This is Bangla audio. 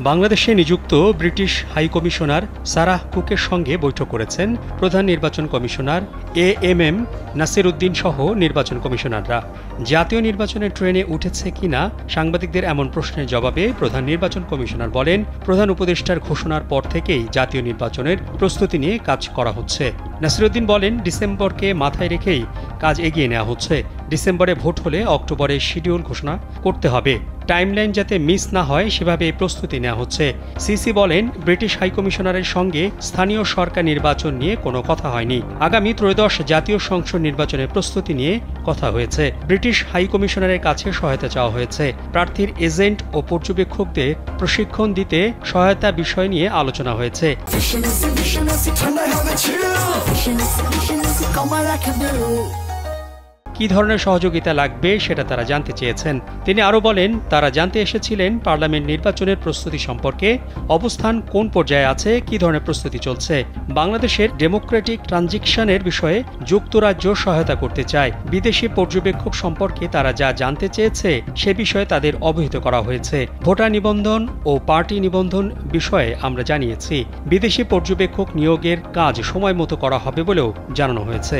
বাংলাদেশে নিযুক্ত ব্রিটিশ হাইকমিশনার সারাহ কুকের সঙ্গে বৈঠক করেছেন প্রধান নির্বাচন কমিশনার এএমএম নাসির উদ্দিন সহ নির্বাচন কমিশনাররা। জাতীয় নির্বাচনের ট্রেনে উঠেছে কিনা সাংবাদিকদের এমন প্রশ্নের জবাবে প্রধান নির্বাচন কমিশনার বলেন, প্রধান উপদেষ্টার ঘোষণার পর থেকেই জাতীয় নির্বাচনের প্রস্তুতি নিয়ে কাজ করা হচ্ছে। নাসির উদ্দিন বলেন, ডিসেম্বরকে মাথায় রেখেই কাজ এগিয়ে নেওয়া হচ্ছে। ডিসেম্বরে ভোট হলে অক্টোবরে শিডিউল ঘোষণা করতে হবে। টাইমলাইন যাতে মিস না হয় সেভাবে প্রস্তুতি নেওয়া হচ্ছে। সিসি বলেন, ব্রিটিশ হাইকমিশনারের সঙ্গে স্থানীয় সরকার নির্বাচন নিয়ে কোনো কথা হয়নি। আগামী ত্রয়োদশ জাতীয় সংসদ নির্বাচনের প্রস্তুতি নিয়ে কথা হয়েছে। ব্রিটিশ হাইকমিশনারের কাছে সহায়তা চাওয়া হয়েছে। প্রার্থীর এজেন্ট ও পর্যবেক্ষকদের প্রশিক্ষণ দিতে সহায়তা বিষয় নিয়ে আলোচনা হয়েছে। কি ধরনের সহযোগিতা লাগবে সেটা তারা জানতে চেয়েছেন। তিনি আরও বলেন, তারা জানতে এসেছিলেন পার্লামেন্ট নির্বাচনের প্রস্তুতি সম্পর্কে, অবস্থান কোন পর্যায়ে আছে, কি ধরনের প্রস্তুতি চলছে। বাংলাদেশের ডেমোক্রেটিক ট্রানজিশনের বিষয়ে যুক্তরাজ্য সহায়তা করতে চায়। বিদেশি পর্যবেক্ষক সম্পর্কে তারা যা জানতে চেয়েছে সে বিষয়ে তাদের অবহিত করা হয়েছে। ভোটার নিবন্ধন ও পার্টি নিবন্ধন বিষয়ে আমরা জানিয়েছি। বিদেশি পর্যবেক্ষক নিয়োগের কাজ সময় মতো করা হবে বলেও জানানো হয়েছে।